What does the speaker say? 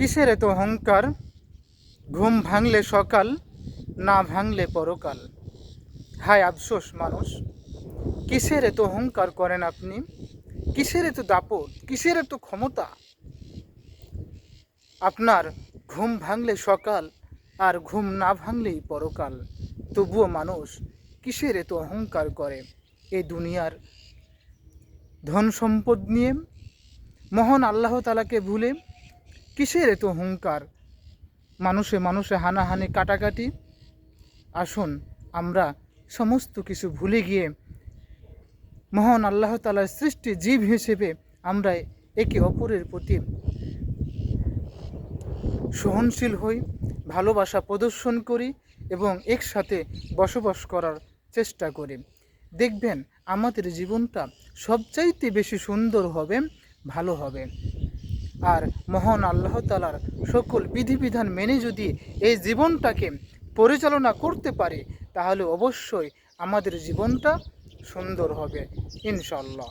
কিসের এত অহংকার? ঘুম ভাঙলে সকাল, না ভাঙলে পরকাল। হায় আফসোস মানুষ, কিসের এত অহংকার করেন আপনি? কিসের এত দাপট, কিসের এত ক্ষমতা? আপনার ঘুম ভাঙলে সকাল আর ঘুম না ভাঙলেই পরকাল। তবুও মানুষ কিসের এত অহংকার করে এই দুনিয়ার ধন সম্পদ নিয়ে? মহান আল্লাহ তাআলাকে ভুলে কিসের এত অহংকার? মানুষে মানুষে হানাহানি কাটাকাটি। আসুন আমরা সমস্ত কিছু ভুলে গিয়ে মহান আল্লাহ তাআলার সৃষ্টি জীব হিসেবে আমরা একে অপরের প্রতি সহনশীল হই, ভালোবাসা প্রদর্শন করি এবং একসাথে বসবাস করার চেষ্টা করি। দেখবেন আমাদের জীবনটা সবচাইতে বেশি সুন্দর হবে, ভালো হবে। আর মহান আল্লাহ তাআলার সকল বিধিবিধান মেনে যদি এই জীবনটাকে পরিচালনা করতে পারি, তাহলে অবশ্যই আমাদের জীবনটা সুন্দর হবে ইনশাআল্লাহ।